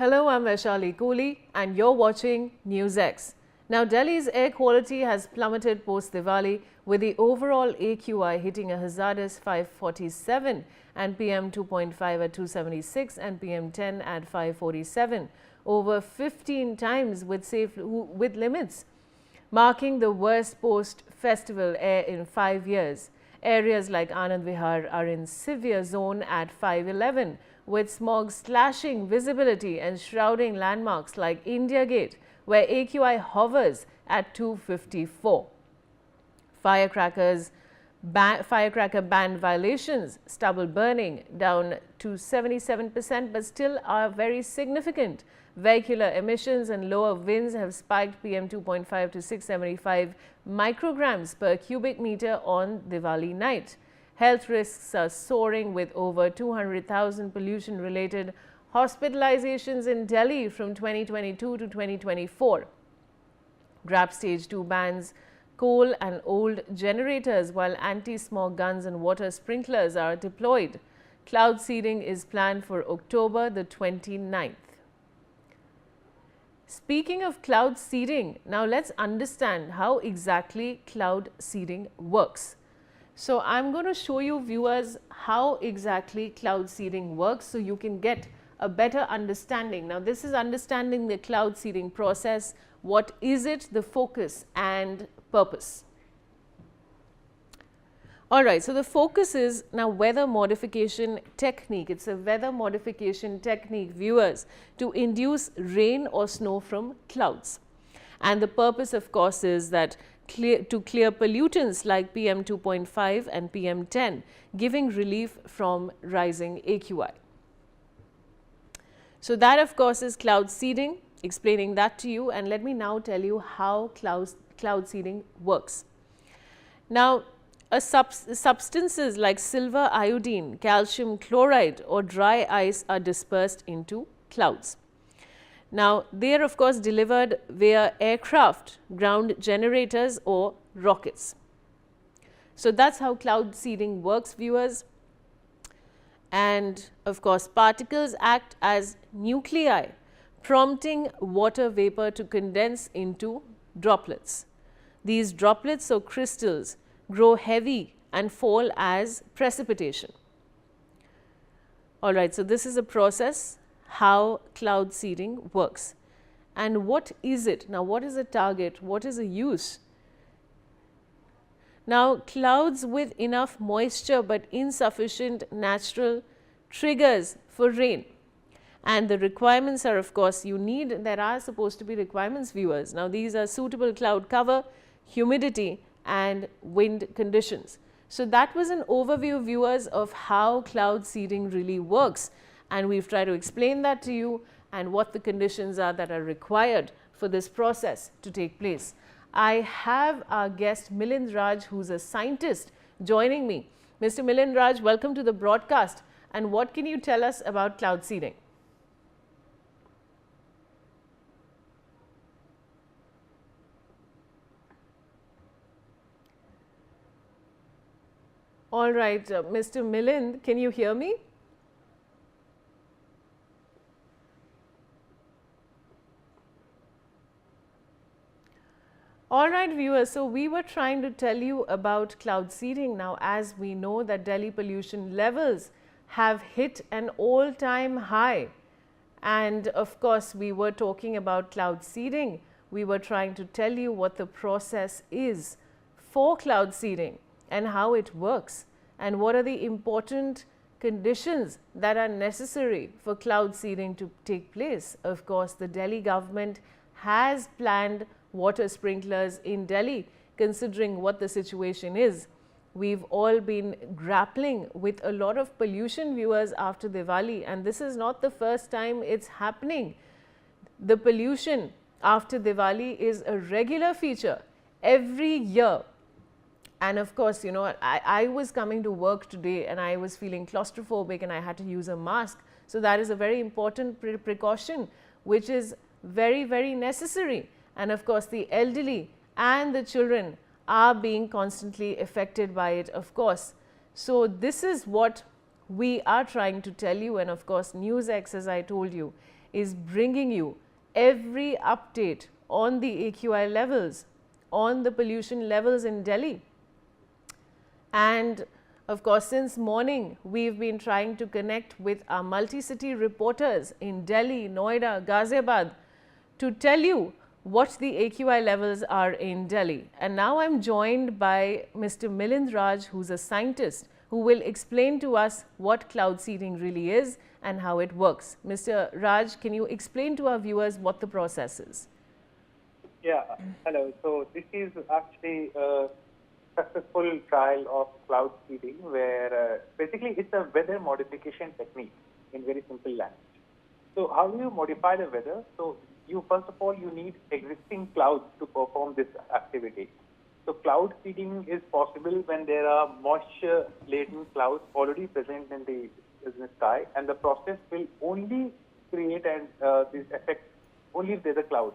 Hello, I'm Vaishali Kohli and you're watching NewsX. Now, Delhi's air quality has plummeted post-Diwali with the overall AQI hitting a hazardous 547 and PM2.5 at 276 and PM10 at 547, over 15 times with limits, marking the worst post-festival air in 5 years. Areas like Anand Vihar are in severe zone at 511, with smog slashing visibility and shrouding landmarks like India Gate, where AQI hovers at 254. Firecracker ban violations, stubble burning down to 77%, but still are very significant. Vehicular emissions and lower winds have spiked PM2.5 to 675 micrograms per cubic meter on Diwali night. Health risks are soaring with over 200,000 pollution-related hospitalizations in Delhi from 2022 to 2024. GRAP Stage 2 bans coal and old generators, while anti-smog guns and water sprinklers are deployed. Cloud seeding is planned for October the 29th. Speaking of cloud seeding, now let's understand how exactly cloud seeding works. So I'm going to show you, viewers, how exactly cloud seeding works so you can get a better understanding. Now, this is understanding the cloud seeding process. What is it, the focus and purpose? All right, so the focus is now weather modification technique. It's a weather modification technique, viewers, to induce rain or snow from clouds. And the purpose, of course, is that to clear pollutants like PM2.5 and PM10, giving relief from rising AQI. So that, of course, is cloud seeding, explaining that to you. And let me now tell you how cloud seeding works. Now, substances like silver iodine, calcium chloride or dry ice are dispersed into clouds. Now, they are of course delivered via aircraft, ground generators or rockets. So that's how cloud seeding works, viewers. And of course, particles act as nuclei, prompting water vapor to condense into droplets. These droplets or crystals grow heavy and fall as precipitation. All right, so this is a process how cloud seeding works. And what is it? Now, what is a target? What is a use? Now, clouds with enough moisture but insufficient natural triggers for rain. And the requirements are, of course, there are supposed to be requirements, viewers. Now, these are suitable cloud cover, humidity and wind conditions. So that was an overview, viewers, of how cloud seeding really works. And we've tried to explain that to you and what the conditions are that are required for this process to take place. I have our guest Milind Raj, who's a scientist, joining me. Mr. Milind Raj, welcome to the broadcast. And what can you tell us about cloud seeding? All right, Mr. Milind, can you hear me? All right, viewers, so we were trying to tell you about cloud seeding. Now, as we know that Delhi pollution levels have hit an all-time high. And of course, we were talking about cloud seeding. We were trying to tell you what the process is for cloud seeding and how it works and what are the important conditions that are necessary for cloud seeding to take place. Of course, the Delhi government has planned water sprinklers in Delhi, considering what the situation is. We've all been grappling with a lot of pollution, viewers, after Diwali, and this is not the first time it's happening. The pollution after Diwali is a regular feature every year. And of course, you know, I was coming to work today and I was feeling claustrophobic and I had to use a mask. So that is a very important precaution, which is very, very necessary. And of course, the elderly and the children are being constantly affected by it, of course. So this is what we are trying to tell you, and of course NewsX, as I told you, is bringing you every update on the AQI levels, on the pollution levels in Delhi. And of course, since morning, we've been trying to connect with our multi-city reporters in Delhi, Noida, Ghaziabad to tell you what the AQI levels are in Delhi. And now I'm joined by Mr. Milind Raj, who's a scientist, who will explain to us what cloud seeding really is and how it works. Mr. Raj, can you explain to our viewers what the process is? Yeah, hello. So this is actually a successful trial of cloud seeding where basically it's a weather modification technique in very simple language. So how do you modify the weather? So you first of all, you need existing clouds to perform this activity. So cloud seeding is possible when there are moisture-laden clouds already present in the sky, and the process will only create this effect only if there's a cloud.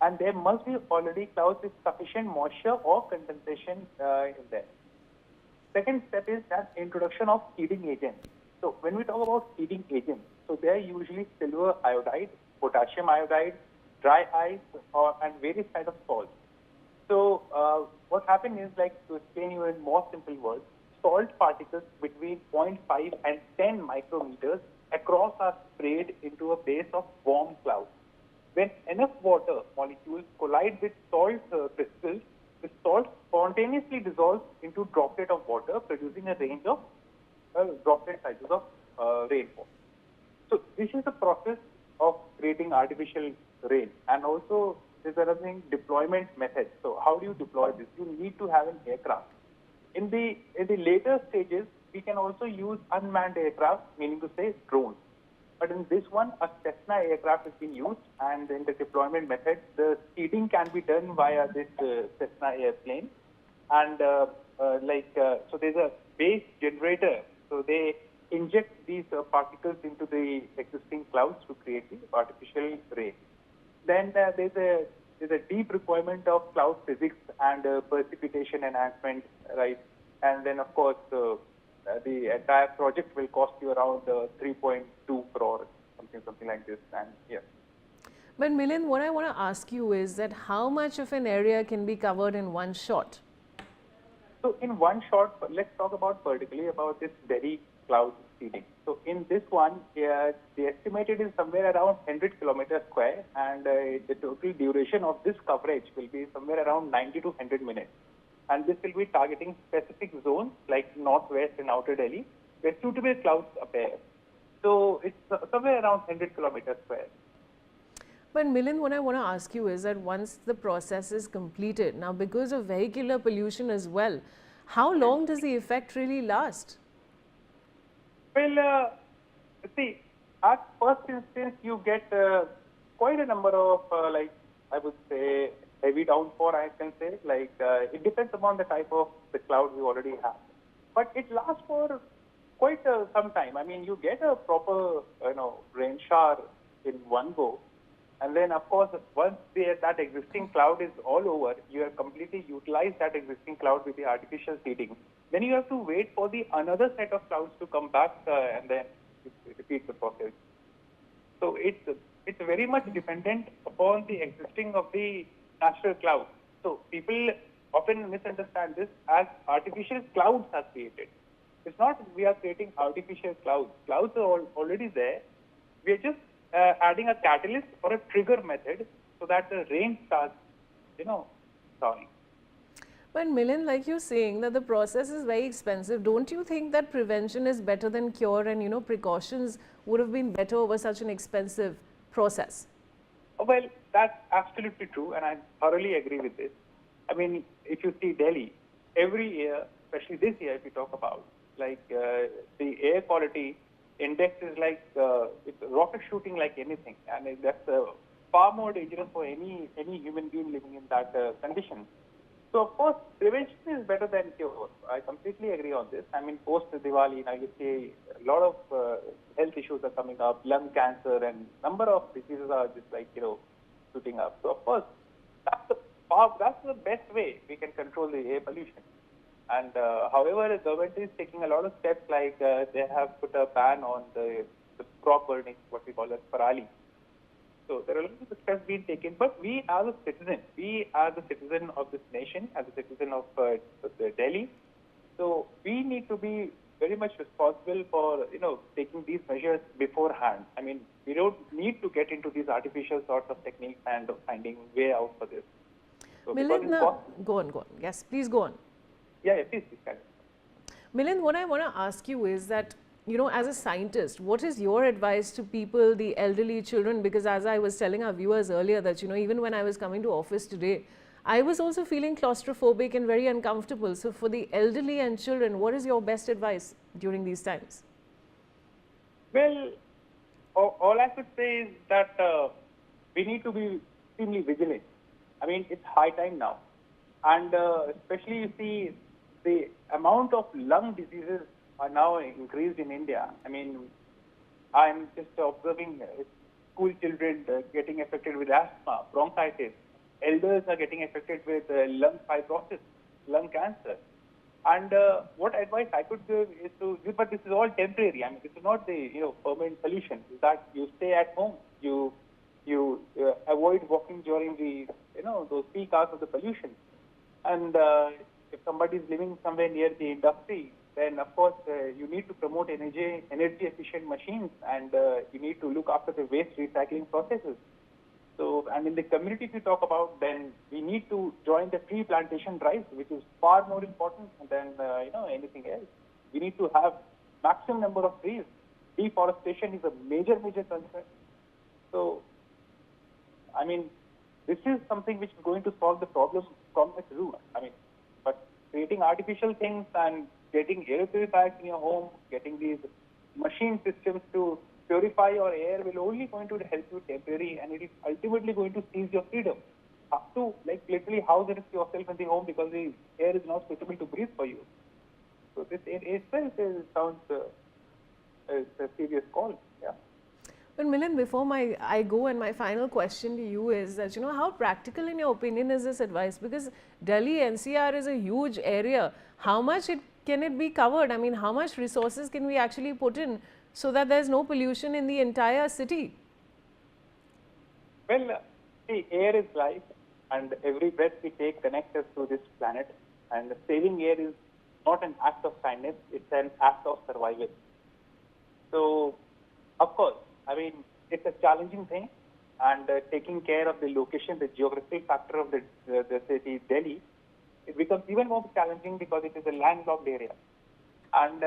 And there must be already clouds with sufficient moisture or condensation in there. Second step is that introduction of seeding agents. So when we talk about seeding agents, so they are usually silver iodide, potassium iodide, dry ice, and various kinds of salts. So what happens is, like to explain you in more simple words, salt particles between 0.5 and 10 micrometers across are sprayed into a base of warm cloud. When enough water molecules collide with salt crystals, the salt spontaneously dissolves into droplet of water, producing a range of droplet sizes of rainfall. So this is the process of creating artificial rain. And also there's another thing, deployment method. So how do you deploy this? You need to have an aircraft. In the later stages, we can also use unmanned aircraft, meaning to say drones. But in this one, a Cessna aircraft has been used, and in the deployment method, the seeding can be done via this Cessna airplane. And so there's a base generator. So they inject these particles into the existing clouds to create the artificial rain. Then there's a deep requirement of cloud physics and precipitation enhancement, right? And then, of course, the entire project will cost you around 3.2 crore, something like this. And yeah. But Milind, what I want to ask you is that how much of an area can be covered in one shot? So in one shot, let's talk about particularly about this Delhi cloud seeding. So in this one, the estimated is somewhere around 100 kilometers square, and the total duration of this coverage will be somewhere around 90 to 100 minutes. And this will be targeting specific zones like northwest and outer Delhi, where suitable clouds appear. So it's somewhere around 100 kilometers square. But Milind, what I want to ask you is that once the process is completed, now because of vehicular pollution as well, how long does the effect really last? Well, see, at first instance, you get quite a number of, I would say, heavy downpour, I can say. It depends upon the type of the cloud we already have. But it lasts for quite some time. I mean, you get a proper, rain shower in one go. And then, of course, once that existing cloud is all over, you have completely utilized that existing cloud with the artificial seeding. Then you have to wait for the another set of clouds to come back and then repeat the process. So it's very much dependent upon the existing of the natural cloud. So people often misunderstand this as artificial clouds are created. It's not we are creating artificial clouds. Clouds are already there. We are just adding a catalyst or a trigger method so that the rain starts, falling. But Milind, like you're saying that the process is very expensive, don't you think that prevention is better than cure and precautions would have been better over such an expensive process? Well, that's absolutely true, and I thoroughly agree with this. I mean, if you see Delhi, every year, especially this year if you talk about, the air quality index is it's rocket shooting like anything, and that's far more dangerous for any human being living in that condition. So, of course, prevention is better than cure. I completely agree on this. I mean, post-Diwali, now you see a lot of health issues are coming up, lung cancer, and number of diseases are just shooting up. So, of course, that's the best way we can control the air pollution. And however, the government is taking a lot of steps, they have put a ban on the crop burning, what we call as parali. So there are a lot of steps being taken, but we are the citizen of this nation, as a citizen of Delhi. So we need to be very much responsible for taking these measures beforehand. I mean, we don't need to get into these artificial sorts of techniques and finding way out for this. So Milind, go on. Yes, please go on. Yeah, please. Milind, what I want to ask you is that, as a scientist, what is your advice to people, the elderly, children? Because as I was telling our viewers earlier that, even when I was coming to office today, I was also feeling claustrophobic and very uncomfortable. So for the elderly and children, what is your best advice during these times? Well, all I could say is that we need to be extremely vigilant. I mean, it's high time now. And especially you see the amount of lung diseases are now increased in India. I mean, I'm just observing school children getting affected with asthma, bronchitis. Elders are getting affected with lung fibrosis, lung cancer. And what advice I could give is but this is all temporary. I mean, this is not the permanent solution. Is that you stay at home, you avoid walking during the those peak hours of the pollution, and if somebody is living somewhere near the industry, then of course you need to promote energy efficient machines, and you need to look after the waste recycling processes. So, and in the community, if you talk about, then we need to join the tree plantation drive, which is far more important than anything else. We need to have maximum number of trees. Deforestation is a major concern. So, I mean, this is something which is going to solve the problem from its root. I mean, but creating artificial things and getting air purifiers in your home, getting these machine systems to purify your air will only going to help you temporarily, and it is ultimately going to seize your freedom. Have to literally house yourself in the home because the air is not suitable to breathe for you. So this in itself sounds a serious call. Yeah. But Milind, before I go, and my final question to you is that, how practical in your opinion is this advice? Because Delhi NCR is a huge area. How much can it be covered? I mean, how much resources can we actually put in so that there's no pollution in the entire city? Well, see, air is life, and every breath we take connects us to this planet. And saving air is not an act of kindness, it's an act of survival. So, of course, I mean, it's a challenging thing, and taking care of the location, the geographic factor of the city, Delhi, it becomes even more challenging because it is a landlocked area. And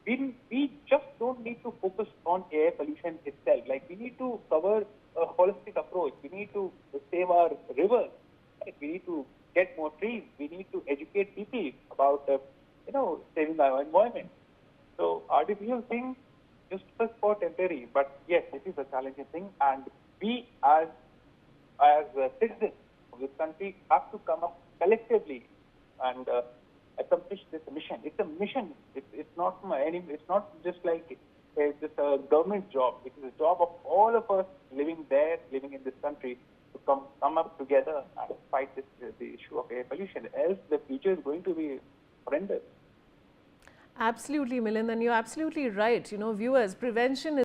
we just don't need to focus on air pollution itself. Like, we need to cover a holistic approach. We need to save our rivers. Right? We need to get more trees. We need to educate people about, saving our environment. So artificial things just for temporary, but yes, it is a challenging thing, and we as citizens of this country have to come up collectively and accomplish this mission. It's a mission. It's not just like just a government job. It is a job of all of us living in this country, to come up together and fight the issue of air pollution. Else, the future is going to be horrendous. Absolutely, Milind, and you're absolutely right. Viewers, prevention is